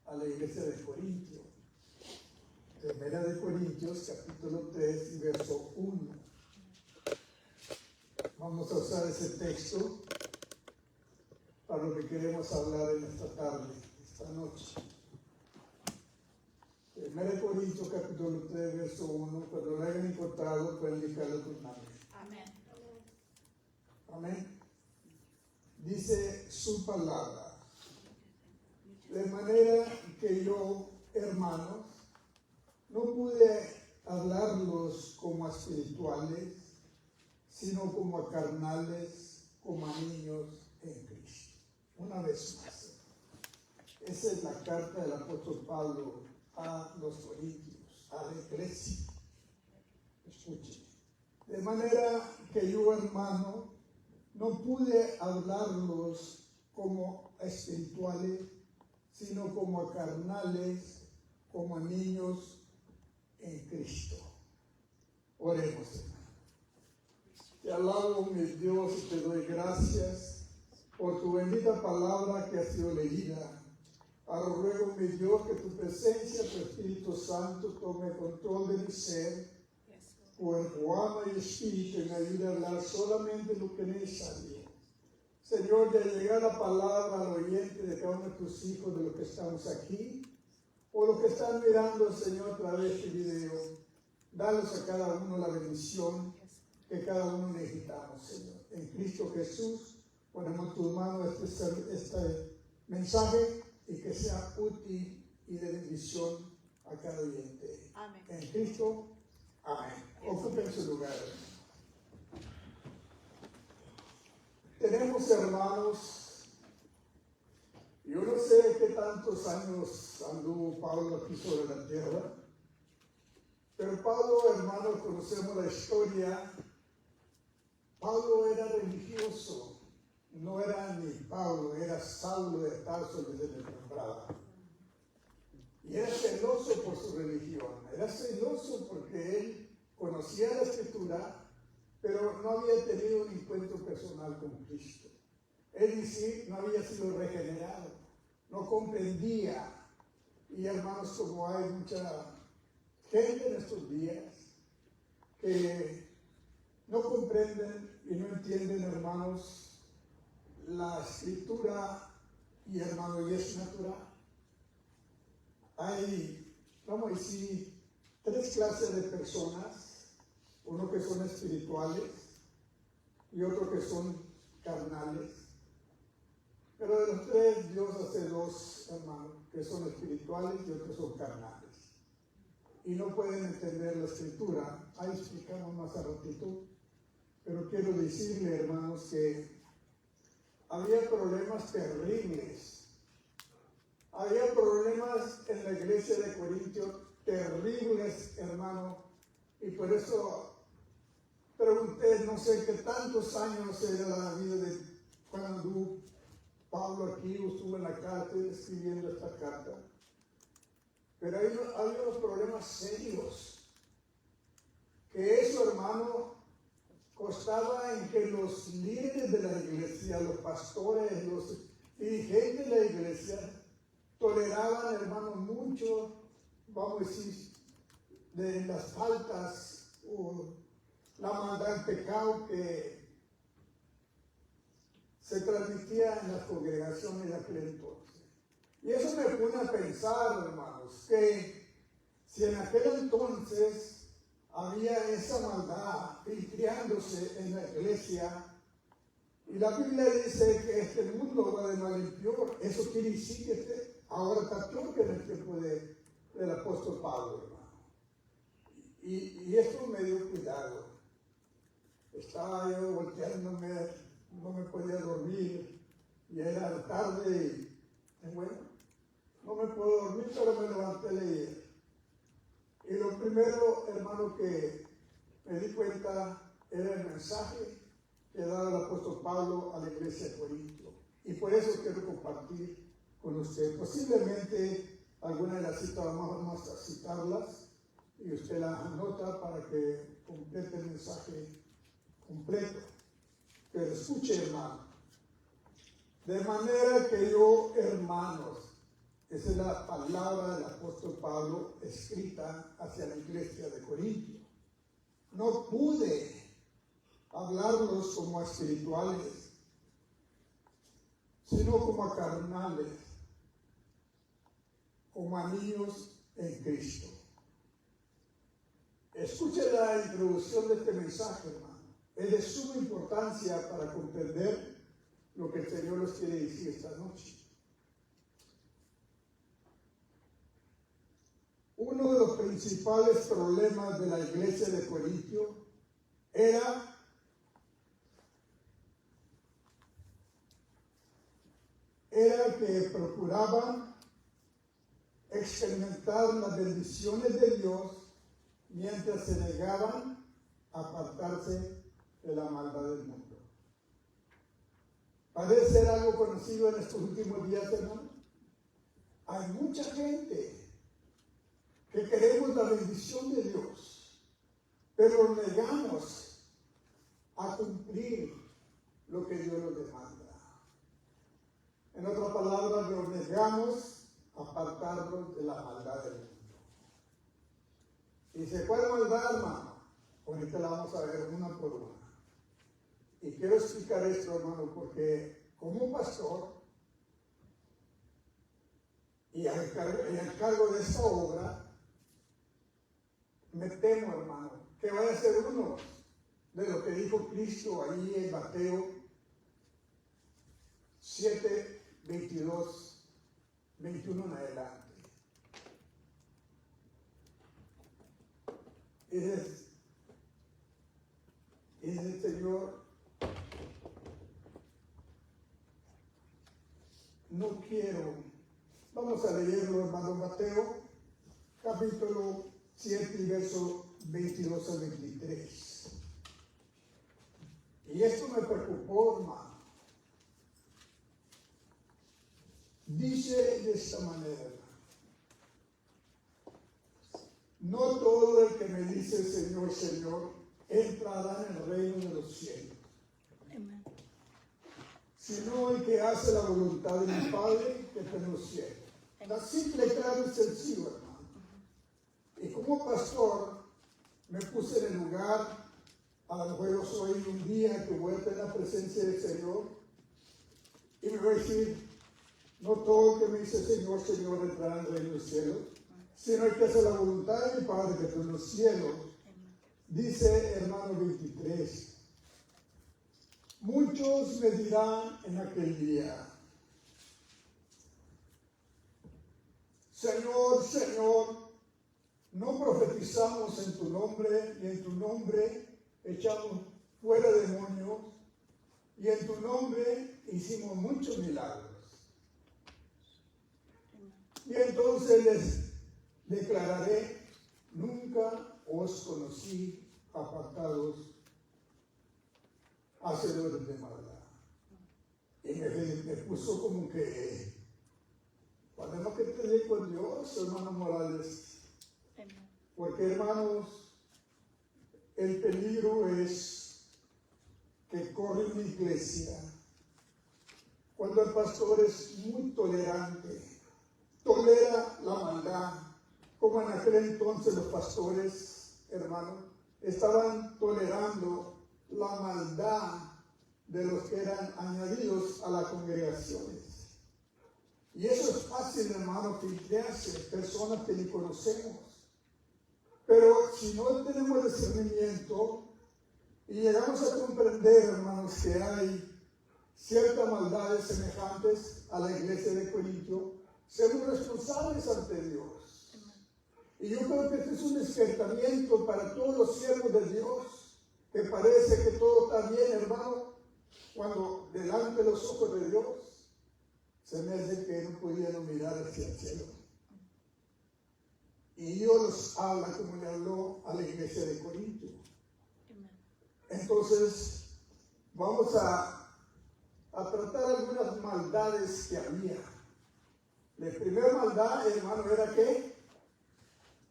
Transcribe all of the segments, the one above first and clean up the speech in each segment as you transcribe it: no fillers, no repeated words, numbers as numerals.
a la iglesia de Corintio. Primera de Corintios, capítulo 3 y verso 1. Vamos a usar ese texto para lo que queremos hablar en esta tarde, esta noche. Primera de Corintios, capítulo 3, verso 1. Cuando lo hayan encontrado, pueden indicarlo con manos. Amén. Amén. Dice su palabra. De manera que yo, hermanos, no pude hablarlos como a espirituales, sino como a carnales, como a niños en Cristo. Una vez más. Esa es la carta del apóstol Pablo a los Corintios, a la iglesia. Escuchen. De manera que yo, hermano, no pude hablarlos como a espirituales, sino como a carnales, como a niños en Cristo. Oremos, hermano. Te alabo, mi Dios, y te doy gracias por tu bendita palabra que ha sido leída. Ahora ruego, mi Dios, que tu presencia, tu Espíritu Santo, tome control de mi ser, cuerpo, alma y espíritu, y me ayude a hablar solamente lo que es necesario. Señor, de llegar la palabra al oyente de cada uno de tus hijos, de los que estamos aquí, o los que están mirando, Señor, a través de este video, danos a cada uno la bendición que cada uno necesitamos, Señor. En Cristo Jesús, ponemos en tus manos este mensaje y que sea útil y de bendición a cada oyente. Amén. En Cristo, amén. Ocupen su lugar. Tenemos hermanos, yo no sé qué tantos años anduvo Pablo aquí sobre la tierra, pero Pablo, hermanos, conocemos la historia. Pablo era religioso, no era ni Pablo, era Saulo de Tarso desde el nombraba. Y era celoso por su religión, era celoso porque él conocía la Escritura, pero no había tenido un encuentro personal con Cristo. Él en sí no había sido regenerado, no comprendía. Y hermanos, como hay mucha gente en estos días que no comprenden y no entienden, hermanos, la Escritura, y hermano, y es natural. Hay, vamos a decir, tres clases de personas. Uno que son espirituales y otro que son carnales. Pero de los tres, Dios hace dos, hermanos, que son espirituales y otros que son carnales. Y no pueden entender la Escritura. Ahí explicamos más a ratito. Pero quiero decirle, hermanos, que había problemas terribles. Había problemas en la iglesia de Corintios terribles, hermano. Y por eso pregunté, no sé qué tantos años era la vida de cuando Pablo aquí estuvo en la cárcel escribiendo esta carta. Pero había unos problemas serios. Que eso, hermano, constaba en que los líderes de la iglesia, los pastores, los dirigentes de la iglesia, toleraban, hermano, mucho, vamos a decir, de las faltas o la maldad, el pecado que se transmitía en las congregaciones de aquel entonces. Y eso me pone a pensar, hermanos, que si en aquel entonces había esa maldad filtrándose en la iglesia, y la Biblia dice que este mundo va de mal en peor, eso quiere decir que ahora está peor que en el tiempo del apóstol Pablo, hermano. Y esto me dio cuidado. Estaba yo volteándome, no me podía dormir, y era tarde, y bueno, no me puedo dormir, pero me levanté a leer. Y lo primero, hermano, que me di cuenta era el mensaje que daba el apóstol Pablo a la iglesia de Corinto. Y por eso quiero compartir con usted. Posiblemente algunas de las citas vamos a citarlas y usted las anota para que complete el mensaje completo. Pero escuche, hermano. De manera que yo, hermanos, Esa es la palabra del apóstol Pablo escrita hacia la iglesia de Corintio. No pude hablarlos como a espirituales, sino como a carnales, como a niños en Cristo. Escuche la introducción de este mensaje, hermano. Es de suma importancia para comprender lo que el Señor nos quiere decir esta noche. Uno de los principales problemas de la iglesia de Corintio era que procuraban experimentar las bendiciones de Dios mientras se negaban a apartarse de la maldad del mundo. Parece ser algo conocido en estos últimos días, hermano. Hay mucha gente que queremos la bendición de Dios, pero negamos a cumplir lo que Dios nos demanda. En otras palabras, nos negamos a apartarnos de la maldad del mundo. ¿Y se puede maldad, hermano? Ahorita la vamos a ver una por una. Y quiero explicar esto, hermano, porque como pastor y al cargo de esta obra, me temo, hermano, que vaya a ser uno de lo que dijo Cristo ahí en Mateo 7, 22, 21 en adelante. Es el Señor, no quiero, vamos a leerlo, hermano. Mateo, capítulo 7 y verso 22 al 23. Y esto me preocupó, hermano. Dice de esta manera: no todo el que me dice Señor, Señor, entrará en el reino de los cielos, sino el que hace la voluntad de mi Padre que está en los cielos. La simple, claro y sencillo, hermano. Y como pastor me puse en el lugar, a lo mejor yo soy un día que voy a tener la presencia del Señor y me voy a decir: no todo el que me dice Señor, Señor entrará en el reino del cielo, sino el que hace la voluntad de mi Padre que está en los cielos. Dice hermano 23: muchos me dirán en aquel día: Señor, Señor, no profetizamos en tu nombre, y en tu nombre echamos fuera demonios, y en tu nombre hicimos muchos milagros. Y entonces les declararé: nunca os conocí, apartados, hacedores de maldad. Y me puso como que, tenemos que tener con Dios, hermanos Morales. Porque, hermanos, el peligro es que corre una iglesia cuando el pastor es muy tolerante, tolera la maldad, como en aquel entonces los pastores, hermanos, estaban tolerando la maldad de los que eran añadidos a las congregaciones. Y eso es fácil, hermano, filtrarse, personas que ni conocemos. Pero si no tenemos discernimiento y llegamos a comprender, hermanos, que hay ciertas maldades semejantes a la iglesia de Corintio, somos responsables ante Dios. Y yo creo que este es un despertamiento para todos los siervos de Dios, que parece que todo está bien, hermano, cuando delante de los ojos de Dios se me hace que no pudieron mirar hacia el cielo. Y Dios los habla como le habló a la iglesia de Corintio. Entonces, vamos a tratar algunas maldades que había. La primera maldad, hermano, era que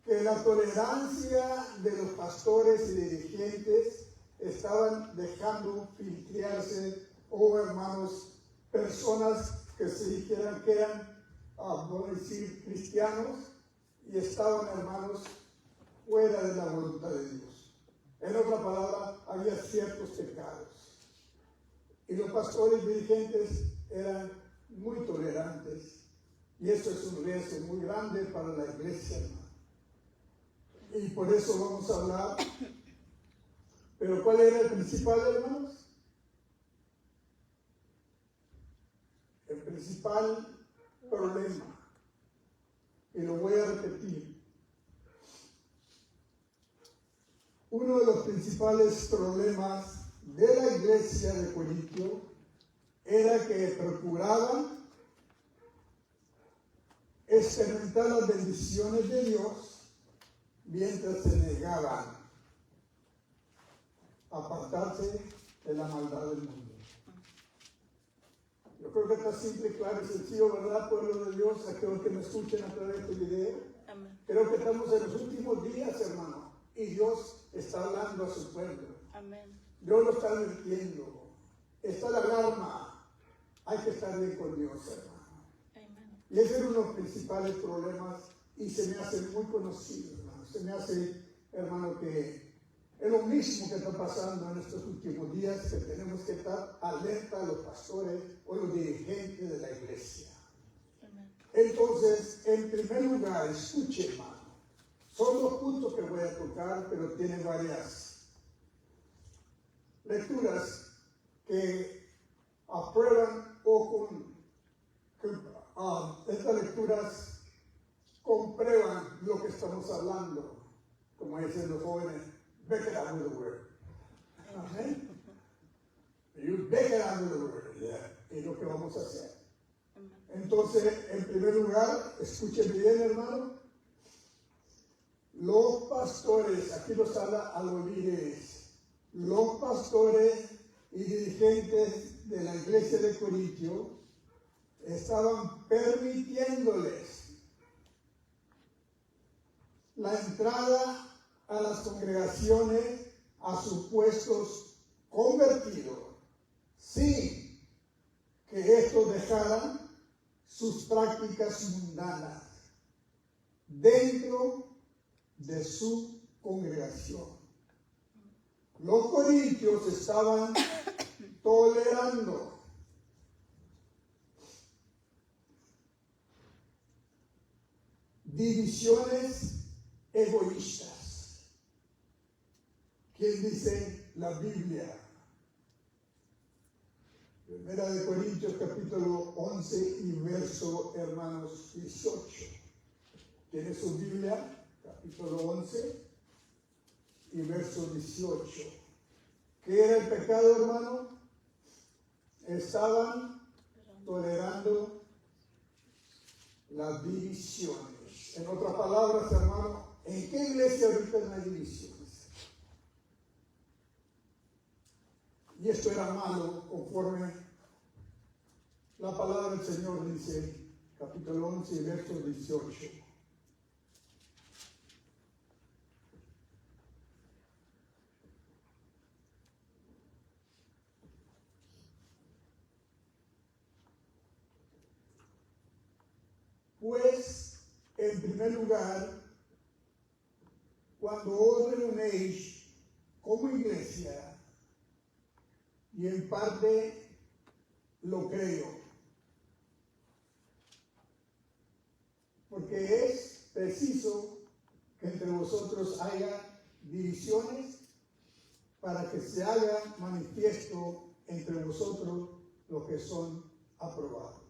la tolerancia de los pastores y dirigentes estaban dejando filtrarse, hermanos, personas que se dijeran que eran vamos a decir, cristianos, y estaban, hermanos, fuera de la voluntad de Dios. En otra palabra, había ciertos pecados. Y los pastores dirigentes eran muy tolerantes. Y eso es un riesgo muy grande para la iglesia, hermano. Y por eso vamos a hablar. Pero ¿cuál era el principal, hermanos? El principal problema. Y lo voy a repetir. Uno de los principales problemas de la iglesia de Corintio era que procuraban experimentar las bendiciones de Dios mientras se negaban a apartarse de la maldad del mundo. Yo creo que está simple, claro y sencillo, ¿verdad, pueblo de Dios? Aquellos que me escuchen a través de este video. Amén. Creo que estamos en los últimos días, hermano, y Dios está hablando a su pueblo. Amén. Dios lo está advirtiendo. Está la alarma. Hay que estar bien con Dios, hermano. Amén. Y ese es uno de los principales problemas y se me hace muy conocido, hermano. Se me hace, hermano, que es lo mismo que está pasando en estos últimos días, que tenemos que estar alerta a los pastores o los dirigentes de la iglesia. Amén. Entonces, en primer lugar, escuche, hermano. Son dos puntos que voy a tocar, pero tienen varias lecturas que aprueban o estas lecturas comprueban lo que estamos hablando, como dicen los jóvenes. Back it up with the word. Amén. You back it up with the word. Yeah. Es lo que vamos a hacer. Entonces, en primer lugar, escúchenme bien, hermano. Los pastores, aquí nos habla a los líderes, los pastores y dirigentes de la iglesia de Corintio estaban permitiéndoles la entrada a las congregaciones, a supuestos convertidos, sin que estos dejaran sus prácticas mundanas dentro de su congregación. Los corintios estaban tolerando divisiones egoístas. ¿Quién dice la Biblia? Primera de Corintios capítulo 11 y verso, hermanos, 18. ¿Tiene su Biblia? Capítulo 11 y verso 18. ¿Qué era el pecado, hermano? Estaban tolerando las divisiones. En otras palabras, hermano, ¿en qué iglesia ahorita no hay divisiones? Y esto era malo conforme la palabra del Señor dice, capítulo 11 y verso 18. Pues, en primer lugar, cuando os reunéis como iglesia, y en parte lo creo, porque es preciso que entre vosotros haya divisiones para que se haga manifiesto entre vosotros los que son aprobados.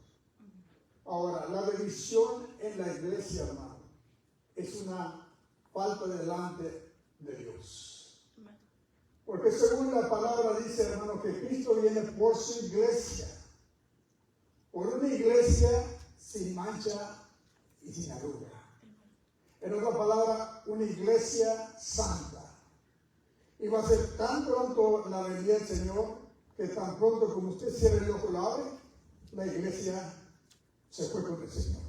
Ahora, la división en la iglesia, hermano, es una falta delante de Dios. Porque según la palabra dice, hermano, que Cristo viene por su iglesia. Por una iglesia sin mancha y sin arruga. En otra palabra, una iglesia santa. Y va a ser tan pronto la venida del Señor, que tan pronto como usted cierre el ojo y lo abre, la iglesia se fue con el Señor.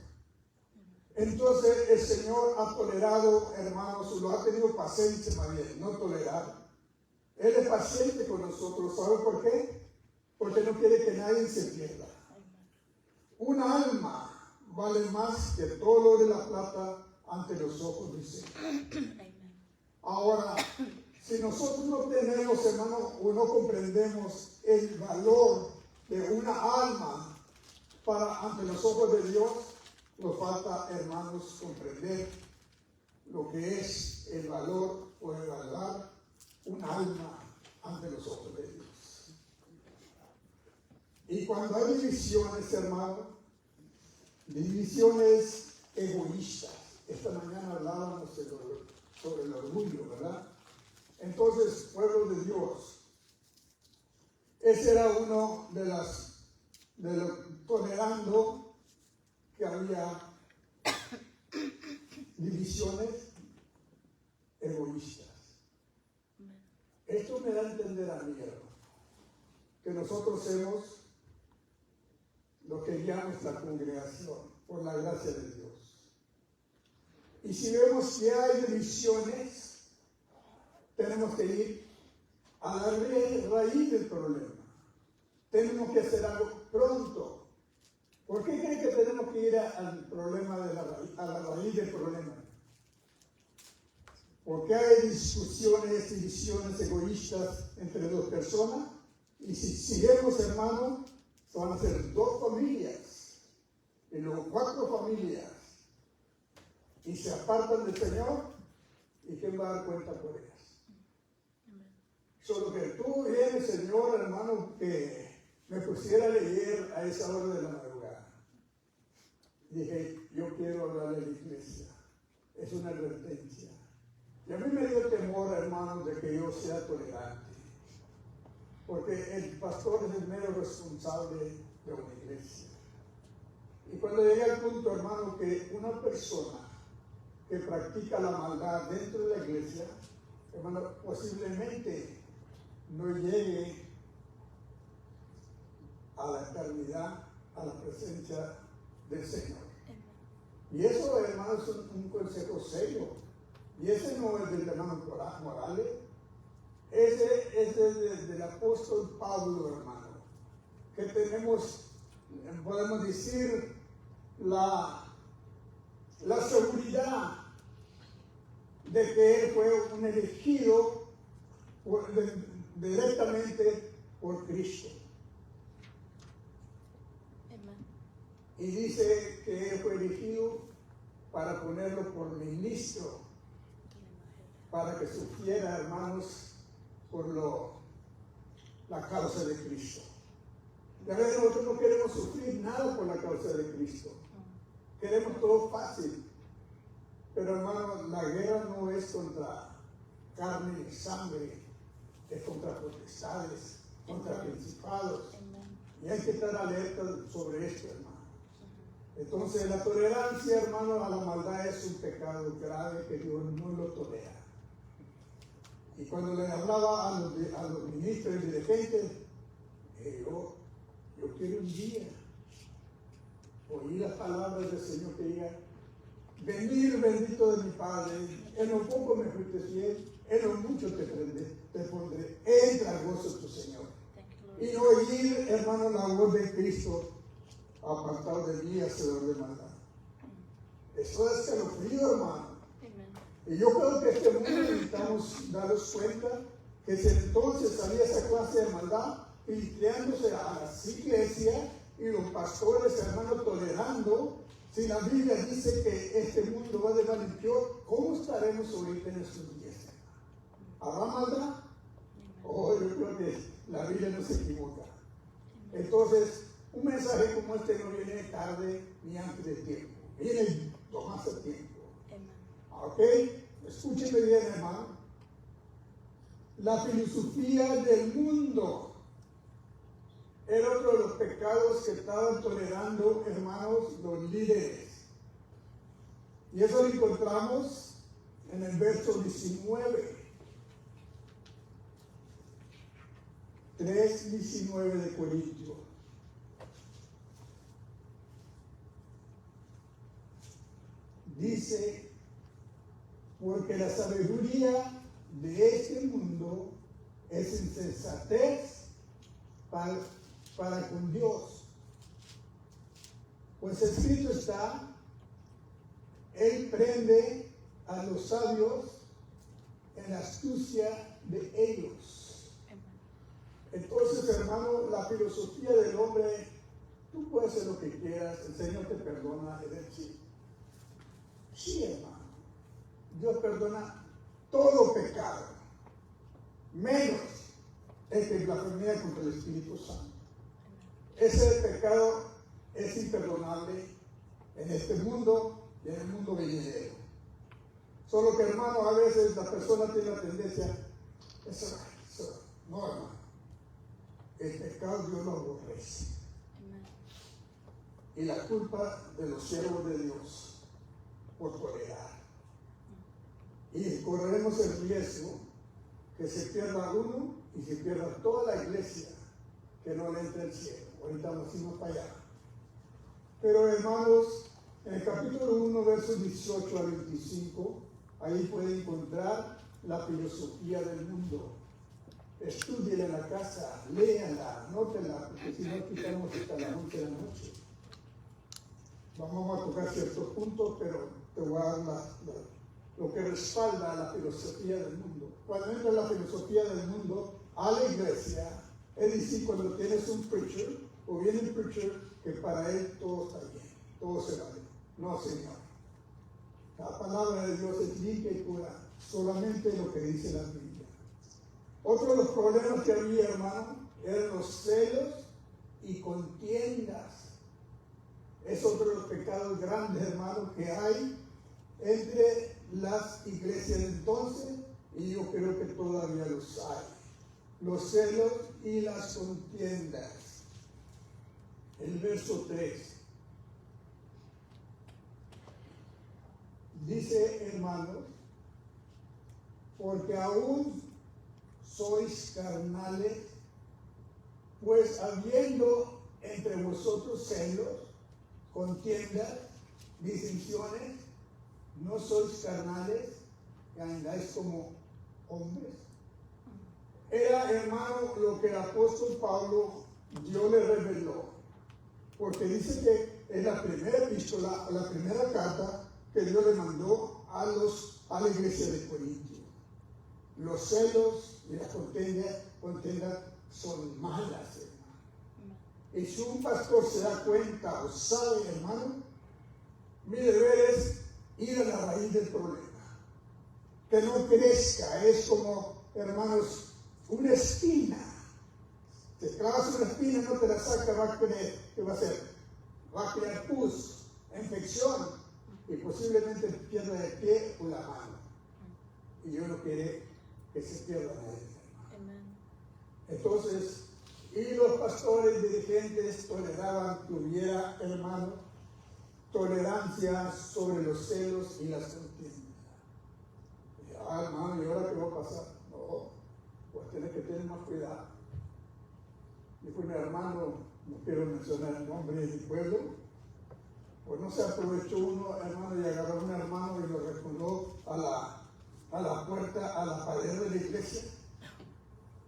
Entonces el Señor ha tolerado, hermanos, lo ha tenido paciencia, más bien, no tolerar. Él es paciente con nosotros. ¿Sabe por qué? Porque no quiere que nadie se pierda. Un alma vale más que todo lo de la plata ante los ojos del Señor. Ahora, si nosotros no tenemos, hermano, o no comprendemos el valor de una alma ante los ojos de Dios, nos falta, hermanos, comprender lo que es el valor o evaluar un alma ante los ojos de Dios. Y cuando hay divisiones, hermano, divisiones egoístas. Esta mañana hablábamos sobre el orgullo, ¿verdad? Entonces, pueblo de Dios, ese era uno de los tolerando que había divisiones egoístas. Esto me da a entender a mí, hermano, que nosotros somos lo que guía nuestra congregación por la gracia de Dios. Y si vemos que hay divisiones, tenemos que ir a la raíz del problema. Tenemos que hacer algo pronto. ¿Por qué creen que tenemos que ir al problema a la raíz del problema? Porque hay discusiones y divisiones egoístas entre dos personas. Y si vemos, hermano, van a ser 2 familias y luego 4 familias. Y se apartan del Señor. ¿Y quién va a dar cuenta por ellas? Solo que tú vienes, Señor, hermano, que me pusiera a leer a esa hora de la madrugada. Dije, yo quiero hablarle a la iglesia. Es una advertencia. Y a mí me dio temor, hermano, de que yo sea tolerante. Porque el pastor es el mero responsable de una iglesia. Y cuando llegué al punto, hermano, que una persona que practica la maldad dentro de la iglesia, hermano, posiblemente no llegue a la eternidad, a la presencia del Señor. Y eso, hermano, es un consejo serio. Y ese no es del hermano Morales, ese es del apóstol Pablo, hermano, que tenemos, podemos decir, la seguridad de que él fue un elegido directamente por Cristo. Y dice que él fue elegido para ponerlo por ministro, para que sufriera, hermanos, por la causa de Cristo. Y a veces nosotros no queremos sufrir nada por la causa de Cristo. Queremos todo fácil. Pero, hermano, la guerra no es contra carne y sangre, es contra potestades, contra principados. Y hay que estar alerta sobre esto, hermano. Entonces, la tolerancia, hermano, a la maldad es un pecado grave que Dios no lo tolera. Y cuando le hablaba a los ministros y dirigentes, yo quiero un día oír las palabras del Señor que diga: venid bendito de mi Padre, en lo poco me fuiste fiel, en lo mucho te pondré, entra al gozo de tu Señor. Y no oír, hermano, la voz de Cristo: apartado de mí, hacedor de maldad. Eso es escalofrío, hermano. Y yo creo que este mundo necesitamos darnos cuenta que si entonces había esa clase de maldad filtrándose a las iglesias y los pastores, hermanos, tolerando. Si la Biblia dice que este mundo va de mal en peor, ¿cómo estaremos ahorita en estos días? ¿Habrá maldad? Oh, yo creo que la Biblia no se equivoca. Entonces, un mensaje como este no viene tarde ni antes de tiempo, viene más a tiempo. ¿Ok? Escúcheme bien, hermano. La filosofía del mundo era otro de los pecados que estaban tolerando, hermanos, los líderes. Y eso lo encontramos en el verso 19. 3:19 de Corintios. Dice: porque la sabiduría de este mundo es insensatez para con Dios. Pues escrito está, Él prende a los sabios en la astucia de ellos. Entonces, hermano, la filosofía del hombre, tú puedes hacer lo que quieras, el Señor te perdona, es decir, sí, hermano, Dios perdona todo pecado, menos el que blasfemia contra el Espíritu Santo. Ese pecado es imperdonable en este mundo y en el mundo venidero. Solo que, hermano, a veces la persona tiene la tendencia, eso, no, hermano, el pecado Dios lo aborrece. Y la culpa de los siervos de Dios por tolerar. Y correremos el riesgo que se pierda uno y se pierda toda la iglesia, que no le entre el cielo. Ahorita nos fuimos para allá. Pero, hermanos, en el capítulo 1, versos 18 al 25, ahí puede encontrar la filosofía del mundo. Estúdiela en la casa, léala, anótela, porque si no quitamos hasta las 11 de la noche. Vamos a tocar ciertos puntos, pero te voy a dar lo que respalda la filosofía del mundo. Cuando entra la filosofía del mundo a la iglesia, es decir, cuando tienes un preacher, o viene un preacher, que para él todo está bien, todo se vale. No, Señor. La palabra de Dios es limpia y pura, solamente lo que dice la Biblia. Otro de los problemas que había, hermano, eran los celos y contiendas. Es otro de los pecados grandes, hermano, que hay entre las iglesias de entonces, y yo creo que todavía los hay. Los celos y las contiendas. El verso 3 dice, hermanos, porque aún sois carnales, pues habiendo entre vosotros celos, contiendas, disensiones, no sois carnales, que andáis como hombres. Era, hermano, lo que el apóstol Pablo Dios le reveló, porque dice que es la primera epístola, la primera carta que Dios le mandó a la iglesia de Corintio. Los celos y las contiendas son malas, hermano. Y si un pastor se da cuenta o sabe, hermano, mi deber es ir a la raíz del problema. Que no crezca, es como, hermanos, una espina. Te clavas una espina, no te la saca, ¿qué va a hacer? Va a crear pus, infección, y posiblemente pierda el pie o la mano. Y Dios no quiere que se pierda nadie. Entonces, y los pastores dirigentes toleraban que hubiera, hermano, tolerancia sobre los celos y las contiendas. Hermano, ¿y ahora qué va a pasar? No, pues tienes que tener más cuidado. Dijo mi hermano, no quiero mencionar el nombre de mi pueblo, pues no se aprovechó uno, hermano, y agarró a un hermano y lo recoló a la puerta, a la pared de la iglesia.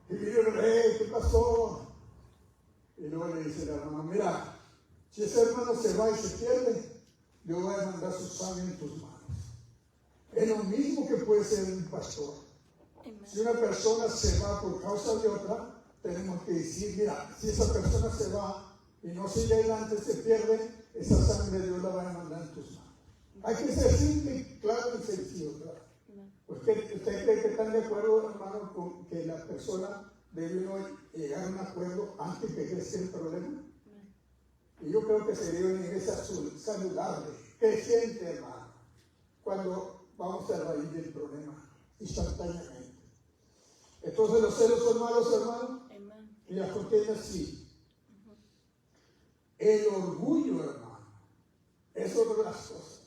Y vino el rey, ¿qué pasó? Y luego le dice el hermano, mira, si ese hermano se va y se pierde, yo voy a mandar su sangre en tus manos. Es lo mismo que puede ser un pastor. Si una persona se va por causa de otra, tenemos que decir, mira, si esa persona se va y no sigue adelante, se pierde, esa sangre Dios la va a mandar en tus manos. Hay que ser simple, claro y sencillo, claro. ¿Usted cree que están de acuerdo, hermano, con que la persona debe llegar a un acuerdo antes que crezca el problema? Y yo creo que sería una iglesia saludable, creciente, hermano, cuando vamos a la raíz del problema, instantáneamente. Entonces, los celos son malos, hermano, y las contiendas sí. El orgullo, hermano, es otra de las cosas.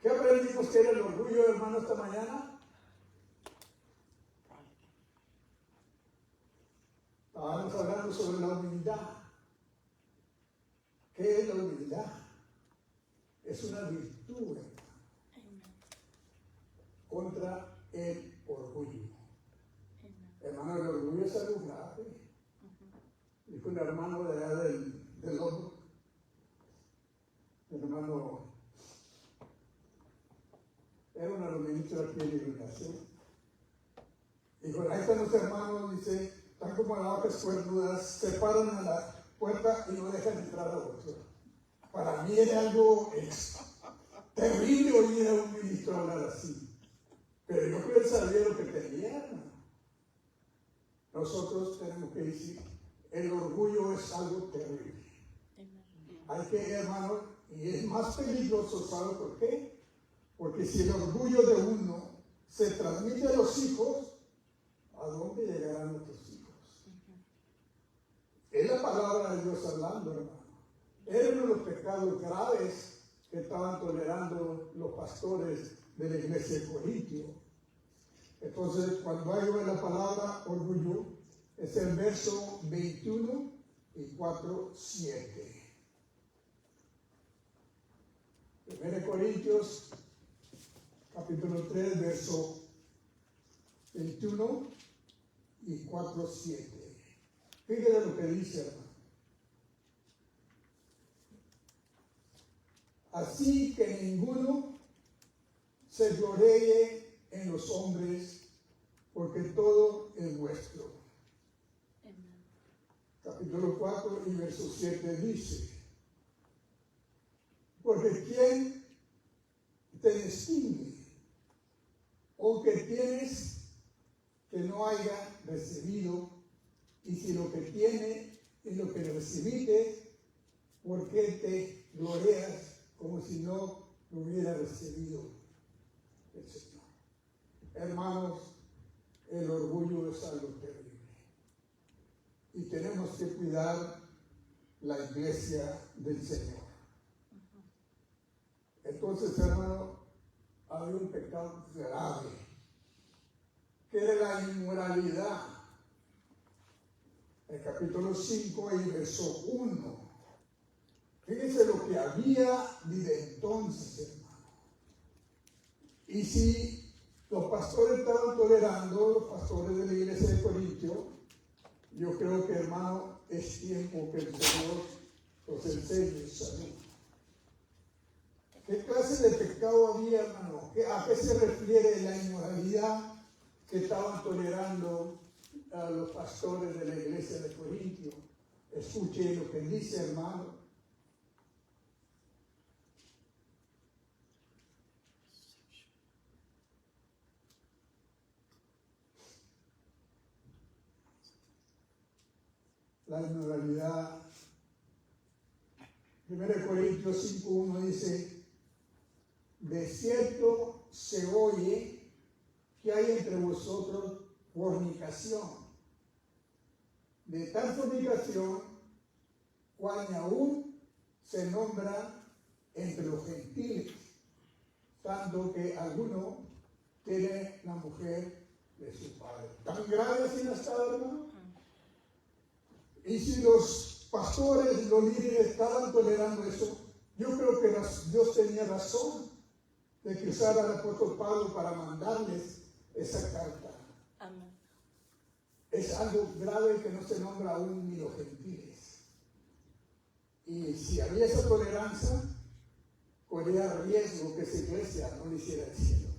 ¿Qué aprendimos que era el orgullo, hermano, esta mañana? Estábamos hablando sobre la humildad. ¿Qué es la humildad? Es una virtud, hermano, contra el orgullo. Hermano, el orgullo es algo grave. Dijo un hermano de allá del otro. Mi hermano era una ministra aquí de iluminación. Dijo, ahí están los hermanos, dice, están como las vacas cuernudas, se paran a la puerta y no dejan entrar a otro. Para mí era algo terrible oír a un ministro hablar así. Pero yo creo que él sabía lo que tenía, hermano. Nosotros tenemos que decir, el orgullo es algo terrible. Hay que, hermano, y es más peligroso, ¿sabe por qué? Porque si el orgullo de uno se transmite a los hijos, ¿a dónde llegarán nuestros hijos? Es la palabra de Dios hablando, hermano. Era uno de los pecados graves que estaban tolerando los pastores de la iglesia de Corintio. Entonces, cuando hay la palabra orgullo, es el verso 21 y 4:7. 1 Corintios, capítulo 3, verso 21 y 4:7. Fíjate lo que dice, hermano. Así que ninguno se gloríe en los hombres, porque todo es vuestro. Capítulo 4 y verso 7 dice, porque ¿quién te distingue? ¿O que tienes que no haya recibido? Y si lo que tiene es lo que recibiste, ¿por qué te glorias como si no lo hubiera recibido el Señor? Hermanos, el orgullo es algo terrible. Y tenemos que cuidar la iglesia del Señor. Entonces, hermano, había un pecado grave, que era la inmoralidad. El capítulo 5 y verso 1. Fíjense lo que había desde entonces, hermano. Y si los pastores estaban tolerando, los pastores de la iglesia de Corintio, yo creo que, hermano, es tiempo que el Señor los enseñe salud. ¿Qué clase de pecado había, hermano? ¿A qué se refiere la inmoralidad que estaban tolerando a los pastores de la iglesia de Corintio? Escuche lo que dice, hermano. La inmoralidad. 1 Corintios 5:1 dice, de cierto se oye que hay entre vosotros fornicación, de tal fornicación cual ni aún se nombra entre los gentiles, tanto que alguno tiene la mujer de su padre. ¿Tan grave así no está, hermano? Y si los pastores, los líderes estaban tolerando eso, yo creo que Dios tenía razón de que usara al apóstol Pablo para mandarles esa carta. Amén. Es algo grave que no se nombra aún ni los gentiles. Y si había esa tolerancia, corría riesgo que esa iglesia no le hiciera el cielo.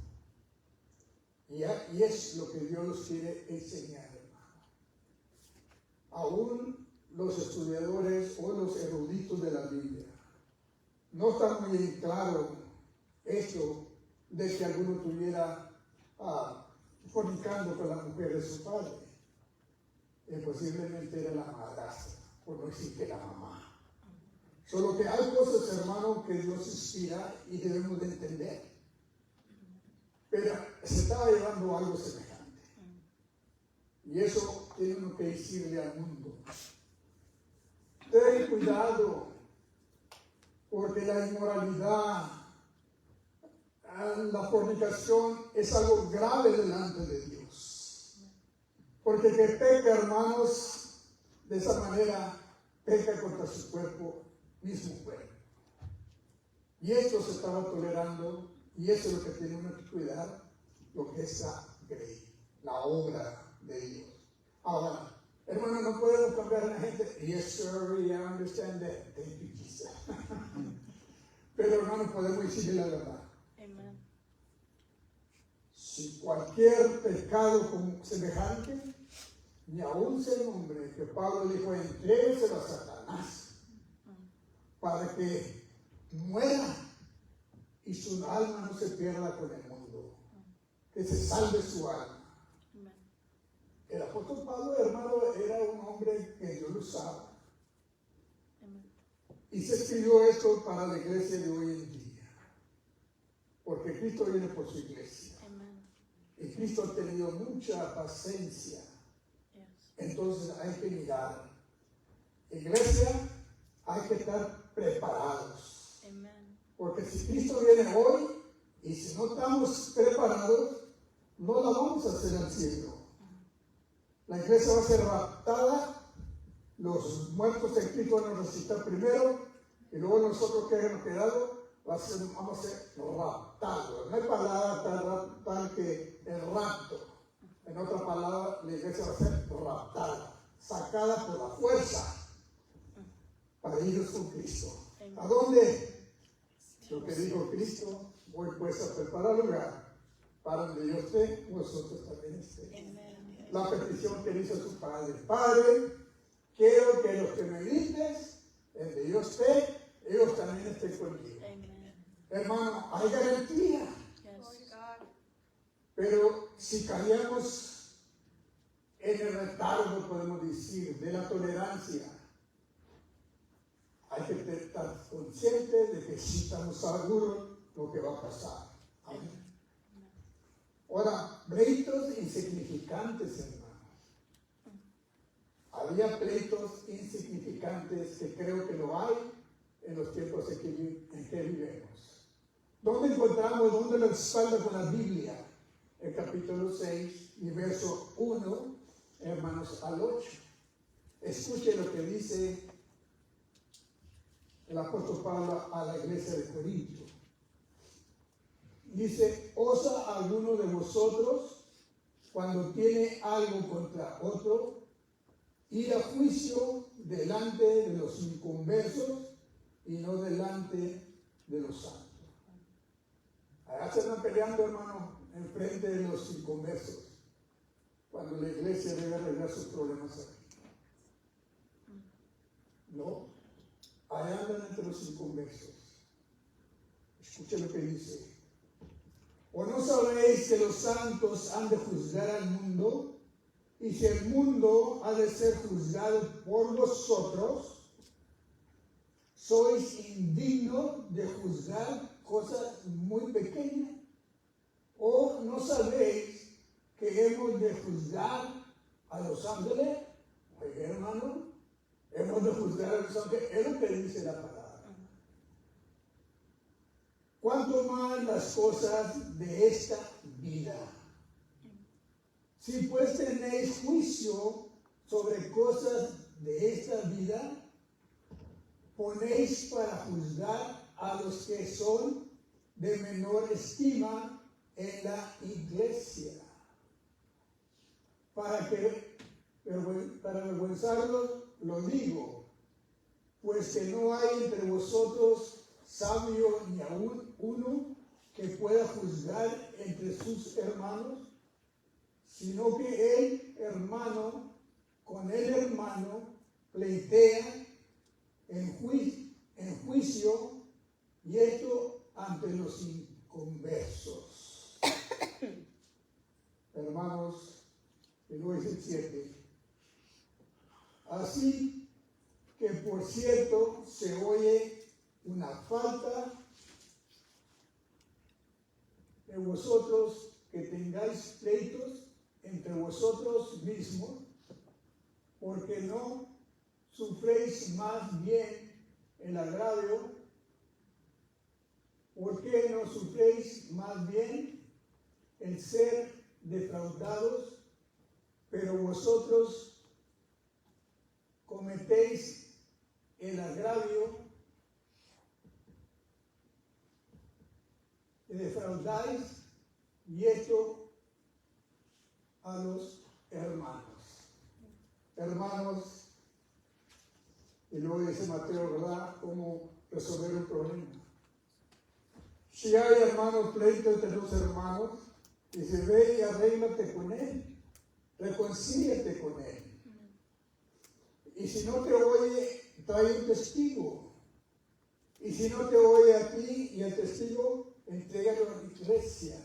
Y es lo que Dios nos quiere enseñar, hermano. Aún los estudiadores o los eruditos de la Biblia no está muy claro esto de que alguno estuviera fornicando con la mujer de su padre. Posiblemente era la madrastra, por no decir que la mamá. Solo que hay cosas, hermano, que Dios inspira y debemos de entender. Pero se estaba llevando algo semejante. Y eso tiene uno que decirle al mundo. Ten cuidado, porque la inmoralidad, la fornicación es algo grave delante de Dios. Porque el que peca, hermanos, de esa manera, peca contra su mismo cuerpo. Y esto se estaba tolerando, y eso es lo que tenemos que cuidar, lo que es la obra de Dios. Ahora, hermano, no podemos cambiar a la gente. Yes, sir, I understand that. Thank you, Jesus. Pero hermano, podemos decirle la verdad. Amen. Si cualquier pecado semejante, ni aún ese nombre que Pablo dijo, entrégueselo a Satanás para que muera y su alma no se pierda con el mundo, que se salve su alma. Amen. El apóstol Pablo, hermano, era un hombre que Dios lo usaba. Amen. Y se escribió esto para la iglesia de hoy en día, porque Cristo viene por su iglesia. Amen. Y Cristo ha tenido mucha paciencia. Yes. Entonces hay que mirar. Iglesia, hay que estar preparados. Amen. Porque si Cristo viene hoy y si no estamos preparados, no la vamos a hacer al cielo. La iglesia va a ser raptada, los muertos en Cristo van a resucitar primero y luego nosotros que hemos quedado vamos a ser raptados. No hay palabra tal que el rapto. En otra palabra, la iglesia va a ser raptada, sacada por la fuerza para irnos con Cristo. ¿A dónde? Lo que dijo Cristo, voy pues a preparar lugar para donde yo esté, vosotros también estéis. Amen. La petición que hizo su padre. Padre, quiero que los que me diste, donde yo esté, ellos también estén conmigo. Amen. Hermano, hay garantía. Yes. Pero si caíamos en el retardo, podemos decir, de la tolerancia, hay que estar conscientes de que sí estamos seguros lo que va a pasar. Amén. Ahora, pleitos insignificantes, hermano. Había pleitos insignificantes que creo que lo hay en los tiempos en que vivimos. ¿Dónde encontramos, dónde lo respalda con la Biblia? El capítulo 6 y verso 1, hermanos, al 8. Escuche lo que dice el apóstol Pablo a la iglesia de Corinto. Dice, ¿osa alguno de vosotros, cuando tiene algo contra otro, ir a juicio delante de los inconversos y no delante de los santos? Allá se están peleando, hermano, enfrente de los inconversos, cuando la iglesia debe arreglar sus problemas aquí. No, allá andan entre los inconversos. Escuche lo que dice. ¿O no sabéis que los santos han de juzgar al mundo? Y si el mundo ha de ser juzgado por vosotros, sois indignos de juzgar cosas muy pequeñas. ¿O no sabéis que hemos de juzgar a los ángeles? Oye, hermano, hemos de juzgar a los ángeles. Es lo que dice la palabra. ¿Cuánto más las cosas de esta vida? Si pues tenéis juicio sobre cosas de esta vida, ponéis para juzgar a los que son de menor estima en la iglesia, para avergonzarlos lo digo, pues que no hay entre vosotros sabio ni aún uno que pueda juzgar entre sus hermanos, sino que el hermano con el hermano pleitea en juicio, y esto ante los inconversos. Hermanos, el 7. Así que por cierto se oye una falta de vosotros, que tengáis pleitos entre vosotros mismos, porque no sufréis más bien el agravio. ¿Por qué no sufréis más bien el ser defraudados? Pero vosotros cometéis el agravio y defraudáis, y esto a los hermanos. Hermanos, y luego dice Mateo, ¿verdad?, cómo resolver un problema. Si hay hermanos pleito entre los hermanos, dice, ve y arréglate con él, reconcíliate con él. Y si no te oye, trae un testigo. Y si no te oye a ti y al testigo, entrégalo a la iglesia.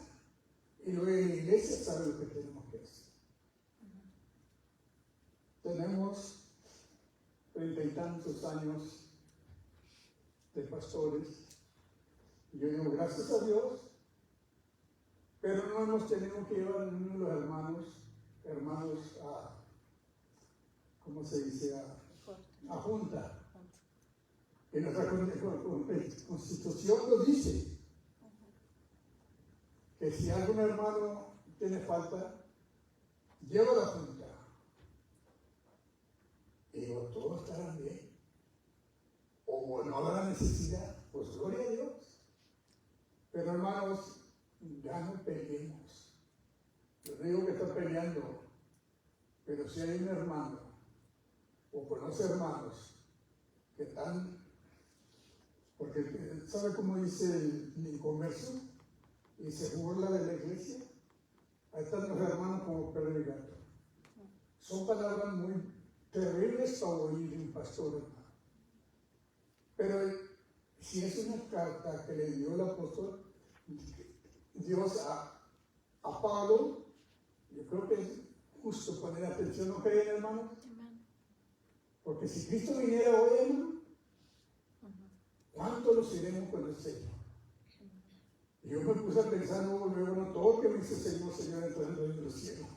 Y luego la iglesia sabe lo que tenemos que hacer. Tenemos 30 y tantos años de pastores. Y yo digo, gracias a Dios, pero no hemos tenido que llevar a ninguno de los hermanos a, ¿cómo se dice? A junta. Y nuestra Constitución lo dice, que si algún hermano tiene falta, lleva a la junta. Y digo, todos estarán bien. O no habrá necesidad, pues gloria a Dios. Pero hermanos, ya no peleemos. Yo no digo que está peleando, pero si hay un hermano, o conoce hermanos, que están, porque ¿sabe cómo dice el comercio? Y se burla de la iglesia. Ahí están los hermanos como perro y gato. Son palabras muy terribles para oír un pastor, hermano. Pero si es una carta que le dio el apóstol Dios a Pablo, yo creo que es justo poner atención, ¿no creen, hermano? Porque si Cristo viniera hoy, hermano, ¿cuánto nos iremos con el Señor? Y yo me puse a pensar, luego, no, todo lo que me dice Señor, entrando en el cielo.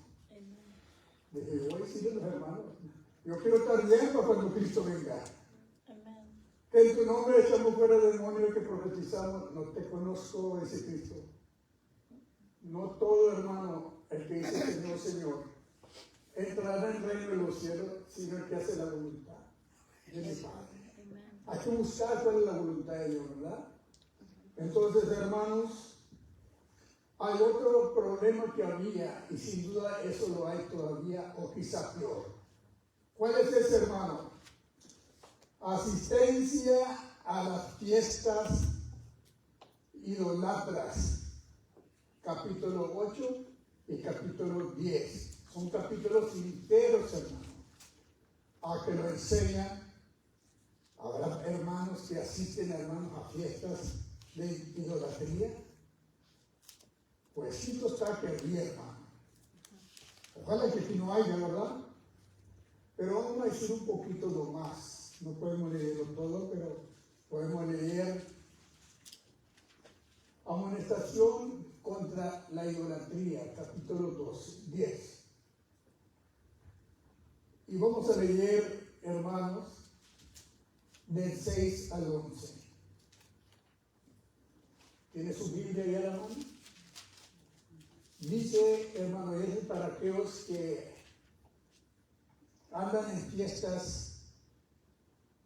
Dije, voy a decirle a los hermanos, yo quiero estar bien para cuando Cristo venga. Que en tu nombre echamos fuera demonios que profetizamos. No te conozco, dice Cristo. No todo hermano, el que dice Señor, Señor, entrará en el reino de los cielos, sino el que hace la voluntad de mi Padre. Hay que buscar cuál es la voluntad de Dios, ¿verdad? Entonces, hermanos, hay otro problema que había, y sin duda eso lo hay todavía, o quizá peor. ¿Cuál es ese, hermano? Asistencia a las fiestas idolatras, capítulo 8 y capítulo 10. Son capítulos enteros, hermano, a que lo enseñan. Habrá hermanos que asisten, hermanos, a fiestas de idolatría. Pues sí, está que había, hermano. Ojalá que aquí no haya, ¿verdad? Pero vamos a decir un poquito lo más. No podemos leerlo todo, pero podemos leer amonestación contra la idolatría, capítulo 10. Y vamos a leer, hermanos, del 6 al 11. ¿Tiene su Biblia ahí a la mano? Dice, hermano, es para aquellos que andan en fiestas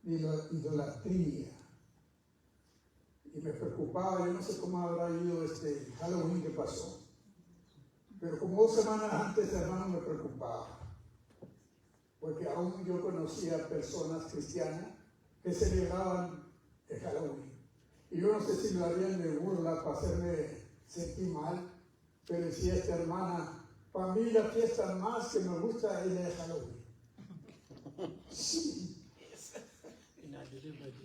de idolatría. Y me preocupaba, yo no sé cómo habrá ido este Halloween que pasó, pero como 2 semanas antes, hermano, me preocupaba, porque aún yo conocía personas cristianas que celebraban el Halloween. Y yo no sé si lo harían de burla para hacerme sentir mal, pero decía esta hermana, para mí la fiesta más que me gusta es la de Halloween. Sí.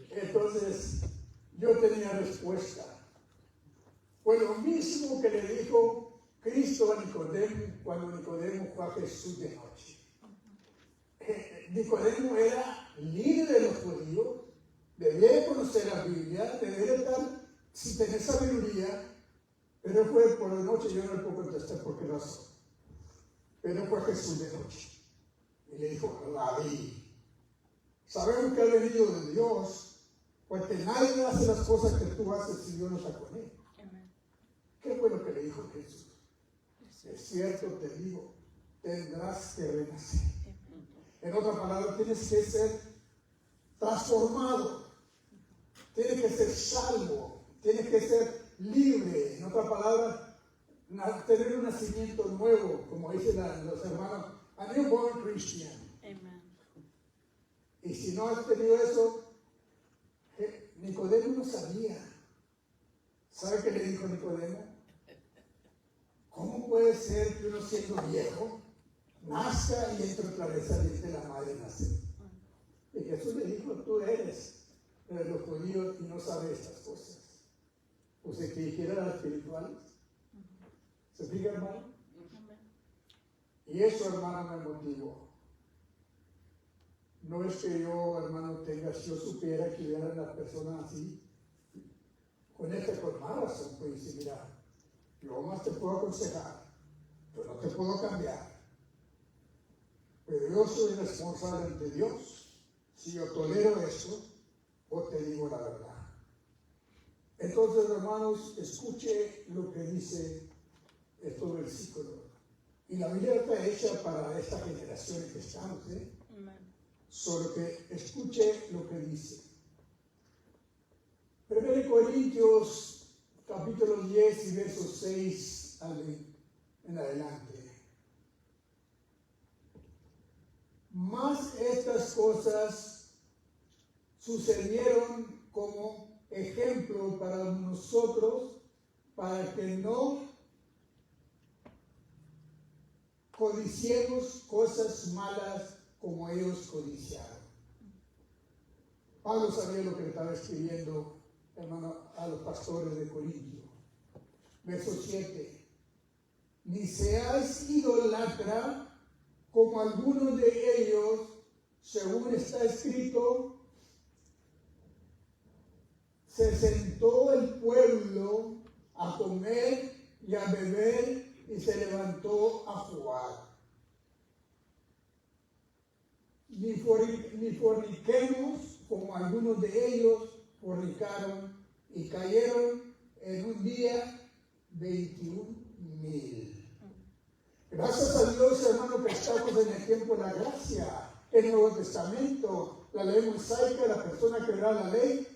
Entonces, yo tenía respuesta. Fue lo mismo que le dijo Cristo a Nicodemo cuando Nicodemo fue a Jesús de noche. Nicodemo era líder de los judíos, debía conocer la Biblia, debía estar, si tenía sabiduría, pero fue por la noche. Yo no le puedo contestar por qué razón. Pero fue a Jesús de noche y le dijo, Rabí, sabemos que ha venido de Dios, porque nadie hace las cosas que tú haces si Dios no está con él. ¿Qué fue lo que le dijo Jesús? Es cierto, te digo, tendrás que renacer. En otras palabras, tienes que ser transformado, tienes que ser salvo, tienes que ser libre. En otras palabras, tener un nacimiento nuevo, como dicen los hermanos, a newborn Christian. Y si no has tenido eso, Nicodemo no sabía. ¿Sabe qué le dijo Nicodemo? ¿Cómo puede ser que uno siendo viejo nazca y entre otra vez al vientre de la madre nacer? Y Jesús le dijo, tú eres de los judíos y no sabes estas cosas. Pues el que dijera las espirituales. ¿Se explica, hermano? Amén. Y eso, hermano, me motivó. No es que yo, hermano, si yo supiera que hubiera las personas así, con más razón, pues dice, mira, yo más te puedo aconsejar, yo no te puedo cambiar, pero yo soy responsable ante Dios si yo tolero eso o te digo la verdad. Entonces, hermanos, escuche lo que dice estos versículos. Y la Biblia está hecha para esta generación en que estamos, Amén. Solo que escuche lo que dice. 1 Corintios capítulo 10 y versos 6 en adelante. Mas estas cosas sucedieron como ejemplo para nosotros, para que no codiciemos cosas malas como ellos codiciaron. Pablo sabía lo que le estaba escribiendo, hermano, a los pastores de Corintio. Verso 7. Ni seáis idólatra como algunos de ellos, según está escrito, se sentó el pueblo a comer y a beber y se levantó a jugar. Ni forniquemos como algunos de ellos fornicaron y cayeron en un día 21,000. Gracias a Dios, hermano, que estamos en el tiempo de la gracia. El Nuevo Testamento, la ley mosaica, la persona que era la ley,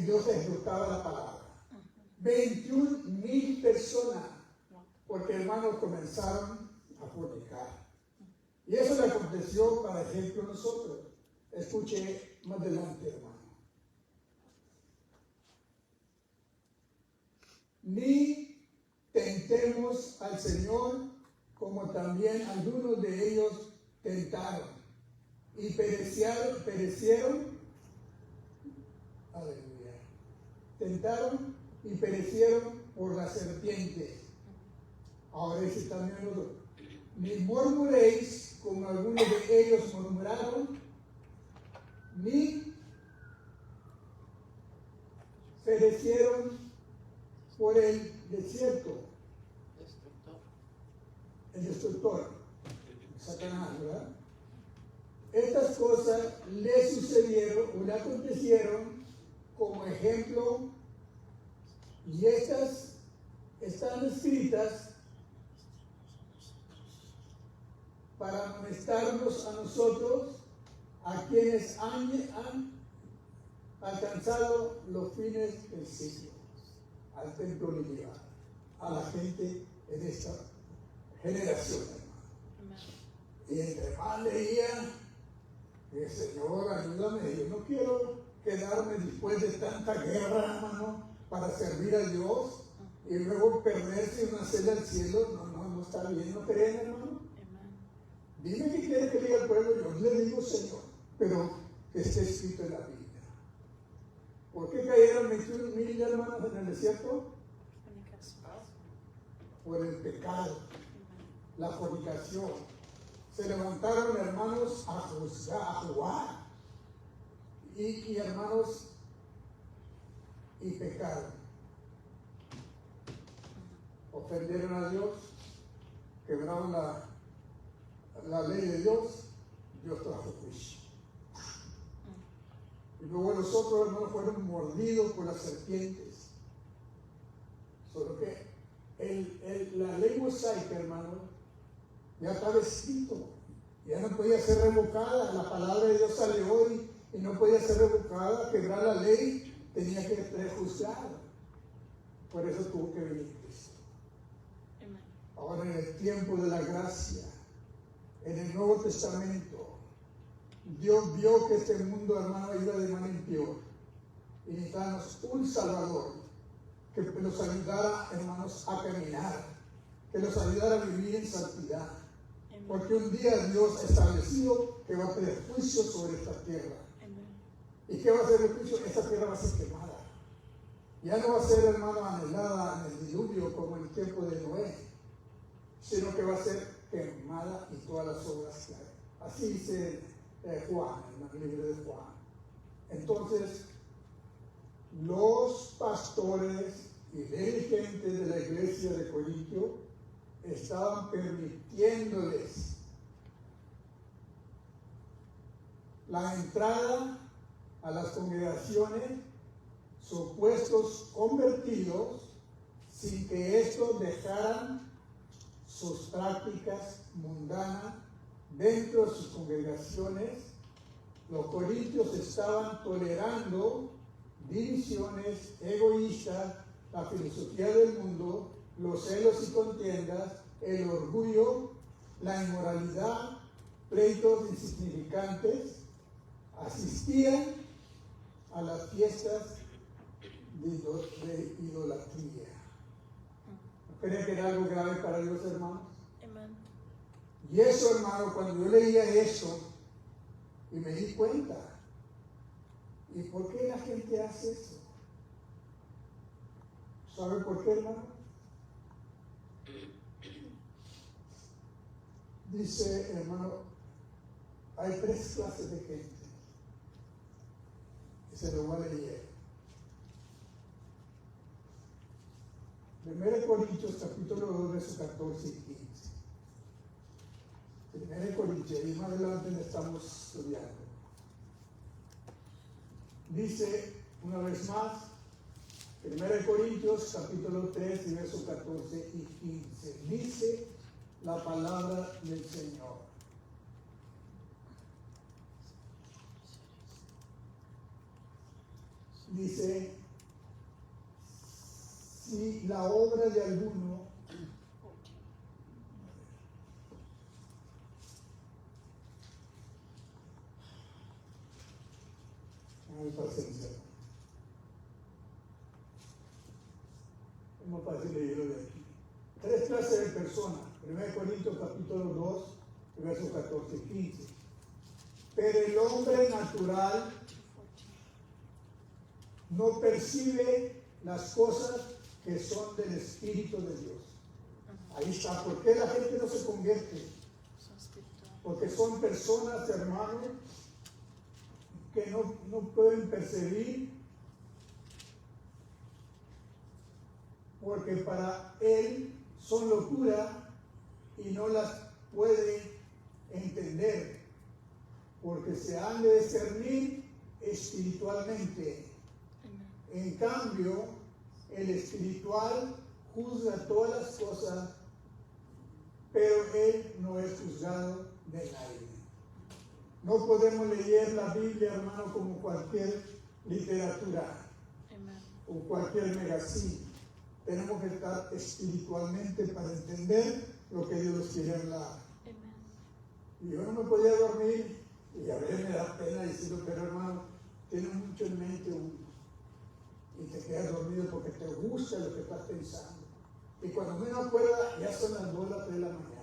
Dios ejecutaba la palabra. 21,000 personas, porque hermanos comenzaron a fornicar. Y eso le aconteció, para ejemplo, a nosotros. Escuche más adelante, hermano. Ni tentemos al Señor, como también algunos de ellos tentaron y perecieron, aleluya, tentaron y perecieron por las serpientes. Ahora dice también otro, ni murmuréis como algunos de ellos murmuraron, ni perecieron por el desierto. El destructor, Satanás, ¿verdad? Estas cosas le sucedieron o le acontecieron como ejemplo, y estas están escritas para amonestarnos a nosotros, a quienes han alcanzado los fines del siglo, al templo lineal, a la gente en esta generación, hermano. Y entre más leía, Señor, ayúdame, yo no quiero quedarme después de tanta guerra, hermano, para servir a Dios y luego perderse y no hacerle al cielo. No está bien, ¿no creen, hermano? Dime qué quiere que diga el pueblo, yo le digo, Señor, pero que esté escrito en la Biblia. ¿Por qué cayeron 21,000 hermanos en el desierto? Por el pecado, la fornicación. Se levantaron, hermanos, a juzgar, a jugar. Y hermanos, y pecaron. Ofendieron a Dios, quebraron la ley de Dios, Dios trajo juicio. Y luego los otros hermanos fueron mordidos por las serpientes. Solo que la ley mosaica, hermano, ya estaba escrito, ya no podía ser revocada. La palabra de Dios salió y no podía ser revocada. Quebrar la ley tenía que ser juzgada. Por eso tuvo que venir Cristo. Ahora, en el tiempo de la gracia, en el Nuevo Testamento, Dios vio que este mundo, hermano, iba de mal en peor y necesitamos un Salvador. que los ayudara, hermanos, a caminar, que los ayudara a vivir en santidad. Amen. Porque un día Dios ha establecido que va a tener juicio sobre esta tierra. Amen. ¿Y qué va a ser el juicio? Esta tierra va a ser quemada. Ya no va a ser, hermano, anhelada en el diluvio como en el tiempo de Noé, sino que va a ser quemada y todas las obras que hay. Así dice Juan, en el libro de Juan. Entonces, los pastores y dirigentes de la iglesia de Corintio estaban permitiéndoles la entrada a las congregaciones supuestos convertidos sin que estos dejaran sus prácticas mundanas dentro de sus congregaciones. Los corintios estaban tolerando divisiones egoístas, la filosofía del mundo, los celos y contiendas, el orgullo, la inmoralidad, pleitos insignificantes. Asistían a las fiestas de idolatría. ¿No creen que era algo grave para Dios, hermanos? Amen. Y eso, hermano, cuando yo leía eso y me di cuenta, ¿y por qué la gente hace eso? ¿Sabe por qué, hermano? Dice, hermano, hay tres clases de gente. Y se lo voy a leer. 1 Corintios capítulo 2, versos 14 y 15. 1 Corintios, y más adelante le estamos estudiando. Dice una vez más, 1 Corintios capítulo 3, y versos 14 y 15. Dice la palabra del Señor. Dice, si la obra de alguno paciencia. Es más fácil leerlo de aquí. Tres clases de personas. 1 Corintios capítulo 2, versos 14 y 15. Pero el hombre natural no percibe las cosas que son del Espíritu de Dios. Ahí está. ¿Por qué la gente no se convierte? Son espiritual. Porque son personas, hermanos, que no pueden percibir, porque para él son locura y no las puede entender, porque se han de discernir espiritualmente. Amen. En cambio, el espiritual juzga todas las cosas, pero él no es juzgado de nadie. No podemos leer la Biblia, hermano, como cualquier literatura Amen. o cualquier magazine. Tenemos que estar espiritualmente para entender lo que Dios quiere hablar. Amen. Y yo no me podía dormir, y a veces me da pena decirlo, pero hermano, tienes mucho en mente y te quedas dormido porque te gusta lo que estás pensando. Y cuando me acuerda, ya son las 2 o las 3 de la mañana.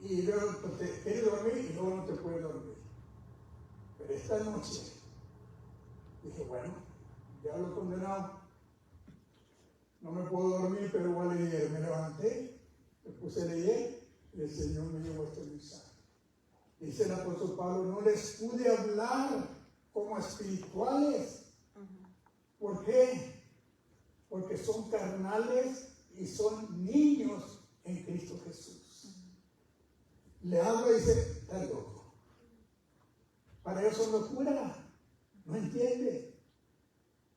Y luego te quieres dormir y luego no te puedes dormir. Pero esta noche dije, bueno, ya lo he condenado, no me puedo dormir, pero voy a leer. Me levanté, me puse a leer y el Señor me llevó este mensaje. Dice el apóstol Pablo, no les pude hablar como espirituales. ¿Por qué? Porque son carnales y son niños en Cristo Jesús. Le hablo y dice, está loco. Para ellos son locura. No entiende.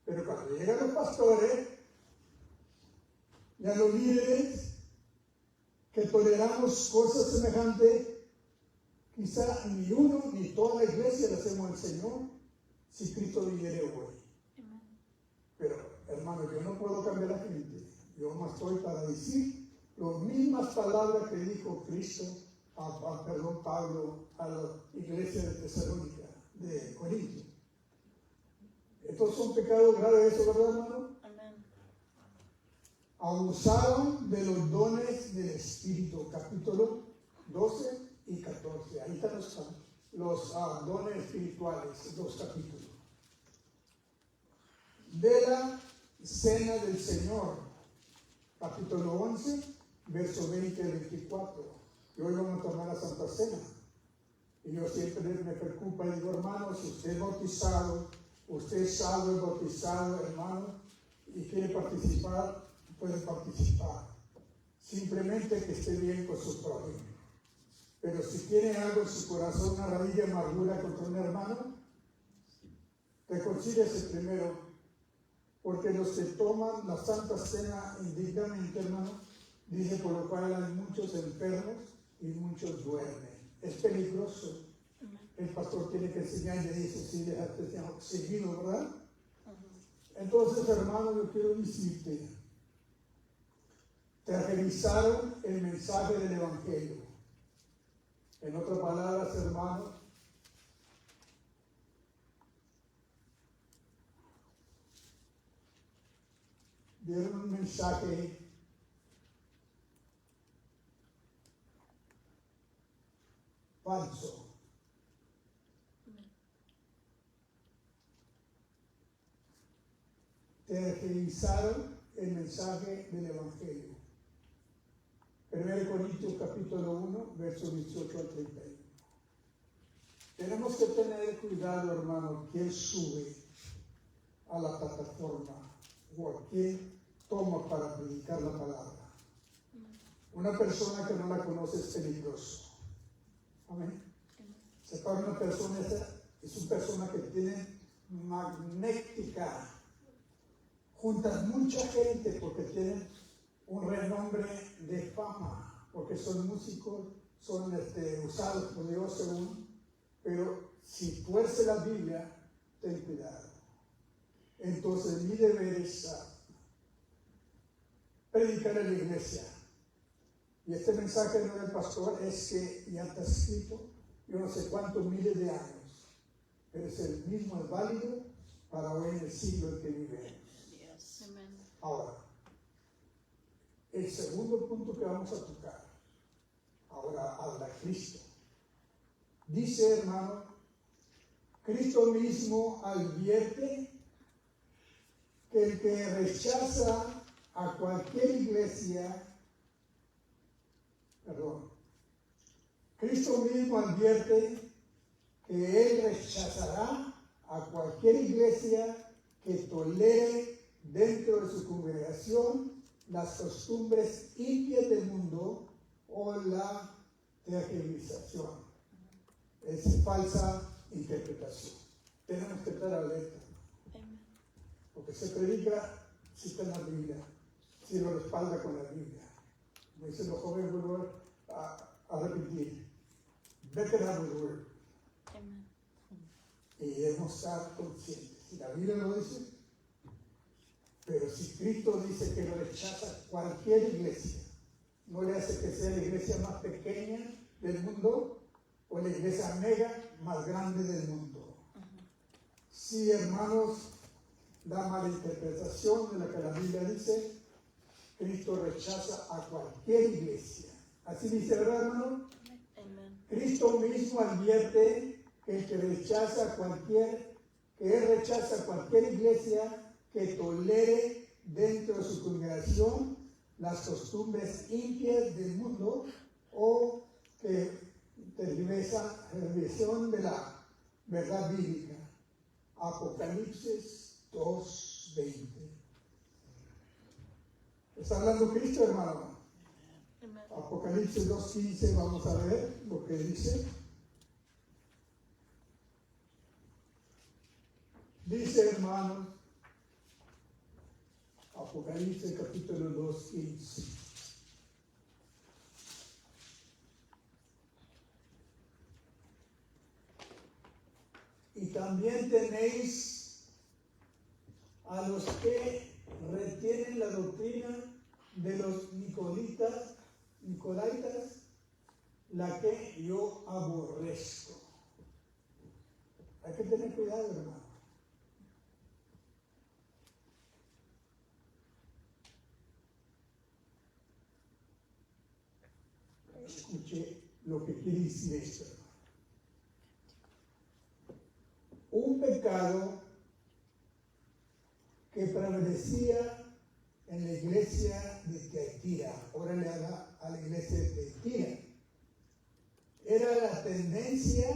Pero cuando llegan los pastores y a los líderes que toleramos cosas semejantes, quizá ni uno ni toda la iglesia le hacemos al Señor si Cristo viviera hoy. Amen. Pero, hermano, yo no puedo cambiar a la gente. Yo no estoy para decir las mismas palabras que dijo Cristo, Pablo a la iglesia de Tesalónica, de Corinto. Estos son pecados graves, eso, ¿verdad, hermano? Amen. abusaron de los dones del Espíritu, capítulo 12 y 14. Ahí están los dones espirituales, dos capítulos. De la cena del Señor, capítulo 11, verso 20 al 24. Y hoy vamos a tomar la Santa Cena. Y yo siempre me preocupa y digo, hermanos, si usted es bautizado, usted es salvo y bautizado, hermano, y quiere participar, puede participar. Simplemente que esté bien con su prójimo. Pero si tiene algo en su corazón, una raíz de amargura contra un hermano, reconcíliese primero, porque los que toman la Santa Cena indignamente, hermano, dice por lo cual hay muchos enfermos y muchos duermen. Es peligroso. El pastor tiene que enseñar y le dice, sí, déjate seguido, ¿verdad? Entonces, hermano, yo quiero decirte, te revisaron el mensaje del Evangelio. En otras palabras, hermano, dieron un mensaje falso. Te revisaron el mensaje del Evangelio. 1 Corintios capítulo 1, versos 18 al 31. Tenemos que tener cuidado, hermano, quién sube a la plataforma o a quién toma para predicar la palabra. Una persona que no la conoce es peligroso. Amén. Separa una persona, es una persona que tiene magnética. Juntan mucha gente porque tienen un renombre de fama, porque son músicos, son usados por Dios según, pero si tuerce la Biblia, ten cuidado. Entonces mi deber es predicar en la iglesia. Y este mensaje no del pastor es que ya está escrito, yo no sé cuántos miles de años, pero es el mismo, es válido para hoy en el siglo en que vivimos. Ahora, el segundo punto que vamos a tocar, ahora habla Cristo. Dice, hermano, Cristo mismo advierte que el que rechaza a cualquier iglesia, Cristo mismo advierte que Él rechazará a cualquier iglesia que tolere dentro de su congregación las costumbres impias del mundo o la tergiversación. Es falsa interpretación. Tenemos que estar alerta. Porque se predica si está en la Biblia, si lo respalda con la Biblia. Me dicen los jóvenes, vuelvo a repetir. Better have the word. Y debemos estar conscientes. Si la Biblia lo dice, pero si Cristo dice que lo rechaza cualquier iglesia, no le hace que sea la iglesia más pequeña del mundo o la iglesia mega más grande del mundo. Si, hermanos, da mala interpretación de lo que la Biblia dice, Cristo rechaza a cualquier iglesia. Así dice, ¿verdad, hermano? Cristo mismo advierte que el que rechaza a cualquier iglesia que tolere dentro de su congregación las costumbres impias del mundo o que tergiversación de la verdad bíblica. Apocalipsis 2:20. ¿Está hablando Cristo, hermano? Apocalipsis 2:15, vamos a ver lo que dice. Dice, hermano, Apocalipsis capítulo 2:15. Y también tenéis a los que retienen la doctrina de los nicolaitas, la que yo aborrezco. Hay que tener cuidado, hermano. Escuche lo que quiere decir esto, hermano. Un pecado que prevalecía en la iglesia de Tiatira, órale a la iglesia de Tiatira, era la tendencia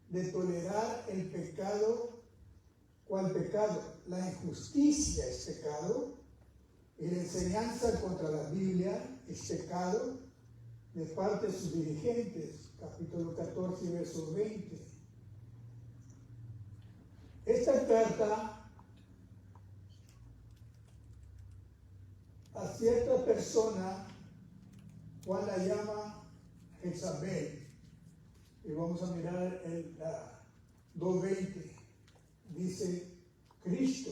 de tolerar el pecado. ¿Cuál pecado? La injusticia es pecado, y la enseñanza contra la Biblia es pecado de parte de sus dirigentes, capítulo 14, verso 20. Esta carta a cierta persona, Juan la llama Jezabel, y vamos a mirar en la 2:20, dice Cristo,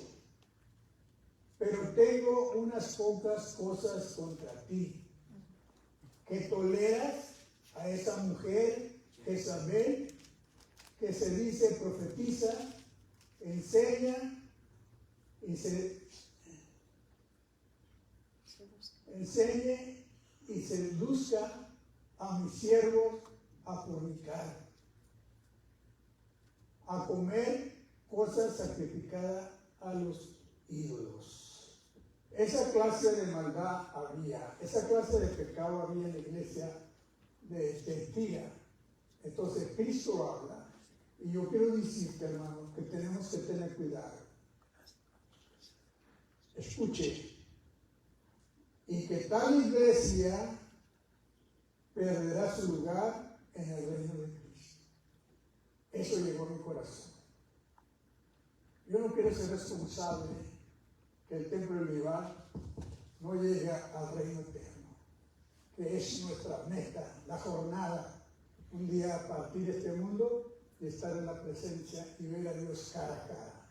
pero tengo unas pocas cosas contra ti, que toleras a esa mujer Jezabel, que se dice profetiza, enseña y enseñe y seduzca a mis siervos a fornicar, a comer cosas sacrificadas a los ídolos. Esa clase de maldad había, esa clase de pecado había en la iglesia de Tiatira. Entonces Cristo habla, y yo quiero decirte, hermano, que tenemos que tener cuidado. Escuche, y que tal iglesia perderá su lugar en el reino de Cristo. Eso llegó a mi corazón. Yo no quiero ser responsable que el templo de Olivar no llegue al reino eterno, que es nuestra meta, la jornada, un día partir de este mundo y estar en la presencia y ver a Dios cara a cara.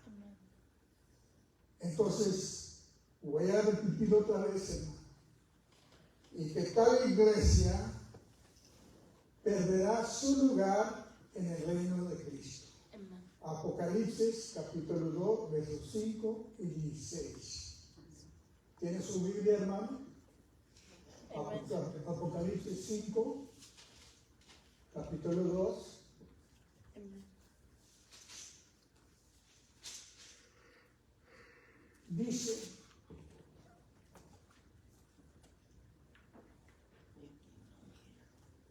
Entonces, voy a repetir otra vez, hermano, y que tal iglesia perderá su lugar en el reino de Cristo. Apocalipsis capítulo 2, versos 5 y 16. ¿Tiene su Biblia, hermano? Apocalipsis 5, capítulo 2. Dice,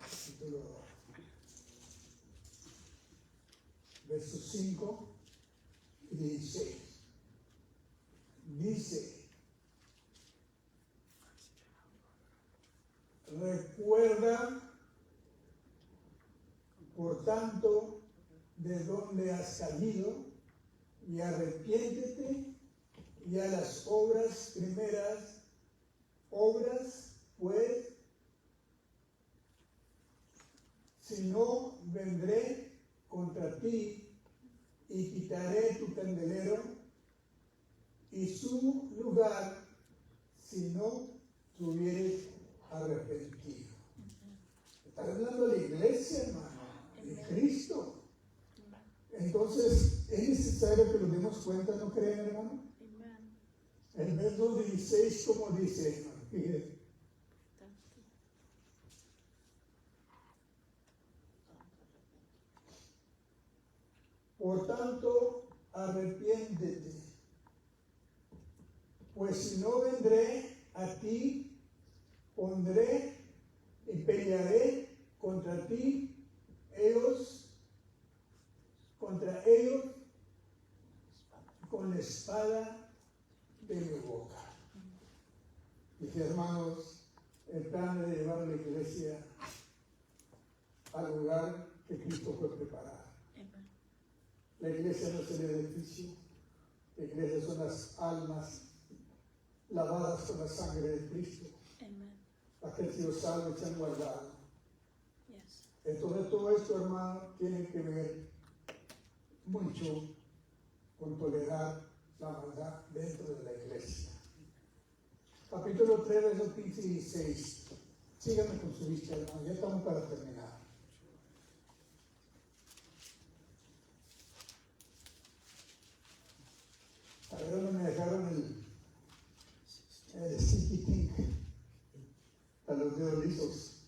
capítulo 2, versos 5 y 16. Dice, recuerda, por tanto, de dónde has salido y arrepiéntete y a las primeras obras, pues, si no, vendré contra ti y quitaré tu candelero y su lugar, si no te hubieres arrepentido. Está hablando de la iglesia, hermano, de Cristo. Entonces, es necesario que nos demos cuenta, ¿no creen, hermano? El verso 16, como dice, hermano, fíjense. Por tanto, arrepiéntete, pues si no vendré a ti, pondré y pelearé contra ti, contra ellos, con la espada de mi boca. Dice, hermanos, el plan de llevar a la iglesia al lugar que Cristo fue preparado. La iglesia no es el edificio, la iglesia son las almas lavadas con la sangre de Cristo, las que han sido salvos y se han guardado. Entonces todo esto, hermano, tiene que ver mucho con tolerar la maldad dentro de la iglesia. Capítulo 3, versos 15 y 16. Síganme con su vista, hermano, ya estamos para terminar. A ver dónde me dejaron el sticky pink, a los dedos lisos.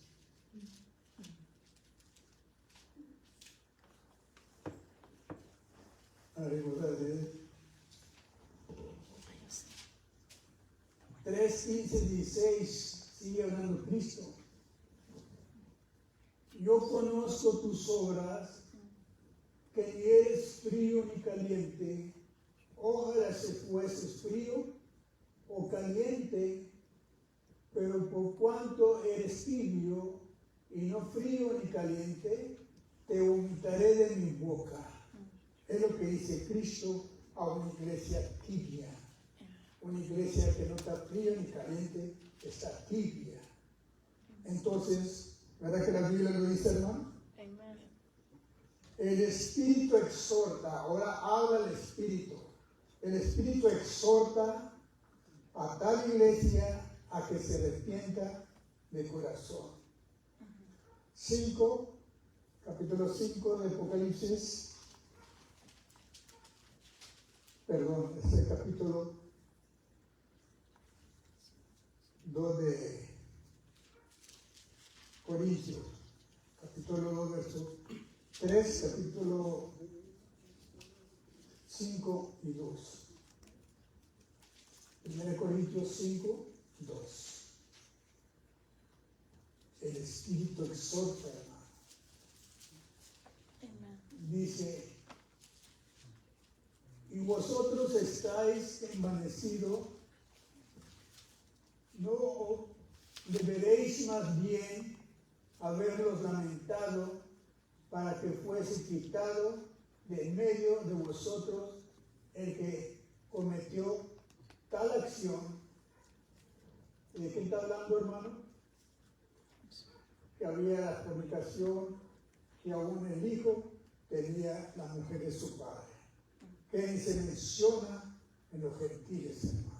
15:16, sigue hablando Cristo. Yo conozco tus obras, que ni eres frío ni caliente. Ojalá se fueses frío o caliente, pero por cuanto eres tibio y no frío ni caliente, te vomitaré de mi boca. Es lo que dice Cristo a una iglesia tibia. Una iglesia que no está fría ni caliente, está tibia. Entonces, ¿verdad que la Biblia lo dice, hermano? Amen. El Espíritu exhorta, ahora habla el Espíritu. El Espíritu exhorta a tal iglesia a que se arrepienta de corazón. 5, capítulo 5 de Apocalipsis, perdón, es el capítulo 2 de Corintios, capítulo 2, verso 3, capítulo 5 y 2. 1 Corintios 5, 2. El Espíritu exhorta, hermano. Amen. Dice, y vosotros estáis envanecidos, ¿no deberéis más bien haberlos lamentado para que fuese quitado de en medio de vosotros el que cometió tal acción? ¿De qué está hablando, hermano? Que había fornicación, que aún el hijo tenía la mujer de su padre, que ni se menciona en los gentiles, hermano.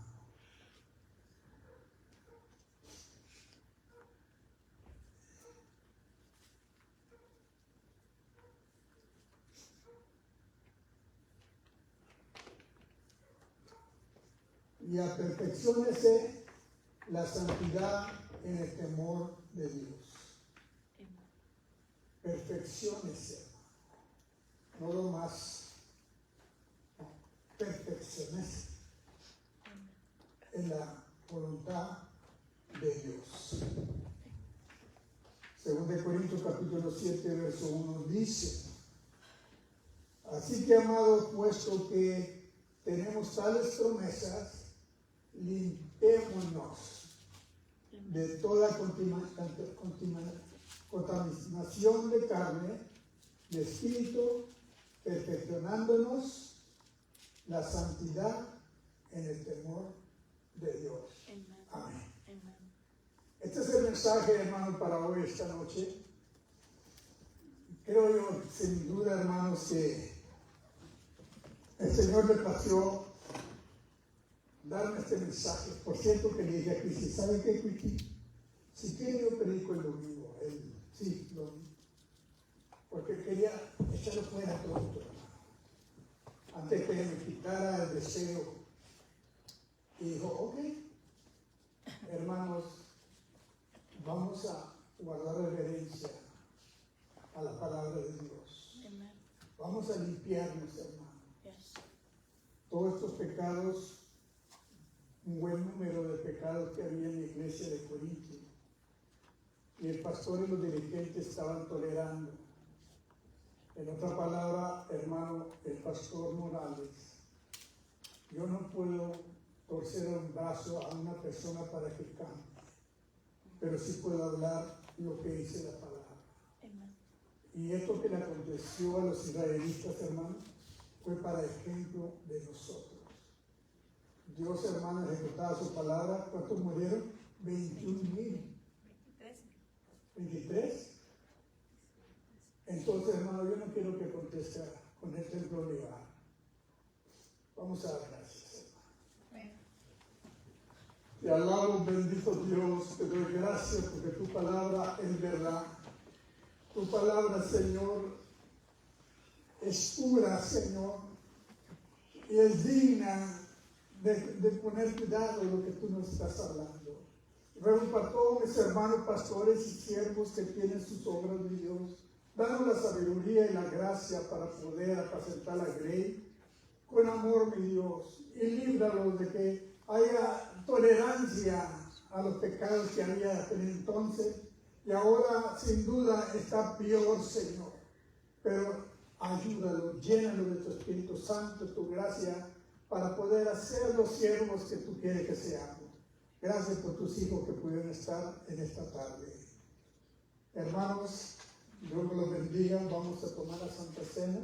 Y aperfecciónese la santidad en el temor de Dios. Perfecciónese, no lo más, perfeccionese en la voluntad de Dios. 2 Corintios capítulo 7, verso 1 dice, así que, amados, puesto que tenemos tales promesas, limpiémonos de toda contaminación de carne, de espíritu, perfeccionándonos la santidad en el temor de Dios. Amén. Este es el mensaje, hermano, para hoy, esta noche. Creo yo, sin duda, hermanos, que el Señor me pareció darme este mensaje. Por cierto, que le dije a Cristi, ¿sabe qué, Cristi? Si quiere yo predico el domingo, sí, porque quería echarlo fuera todo esto, hermano, antes que me quitara el deseo. Y dijo, ok, hermanos, vamos a guardar reverencia a la palabra de Dios. Amen. Vamos a limpiarnos, hermano. Yes. Todos estos pecados, un buen número de pecados que había en la iglesia de Corinto, y el pastor y los dirigentes estaban tolerando. En otra palabra, hermano, el pastor Morales, yo no puedo torcer un brazo a una persona para que cambie, pero sí puedo hablar lo que dice la palabra. Amen. Y esto que le aconteció a los israelitas, hermano, fue para ejemplo de nosotros. Dios, hermano, ejecutaba su palabra. ¿Cuántos murieron? 21,000. 23. Entonces, hermano, yo no quiero que conteste con el templo legal. Vamos a dar gracias, hermano. Te alabo, bendito Dios, te doy gracias porque tu palabra es verdad. Tu palabra, Señor, es pura, Señor, y es digna de poner cuidado en lo que tú nos estás hablando. Ruego para todos mis hermanos pastores y siervos que tienen sus obras, mi Dios, danos la sabiduría y la gracia para poder apacentar la grey con amor, mi Dios, y líbralos de que haya tolerancia a los pecados que había hasta entonces, y ahora sin duda está peor, Señor. Pero ayúdalo, llénalo de tu Espíritu Santo, tu gracia, para poder hacer los siervos que tú quieres que seamos. Gracias por tus hijos que pudieron estar en esta tarde. Hermanos, Dios los bendiga. Vamos a tomar la Santa Cena.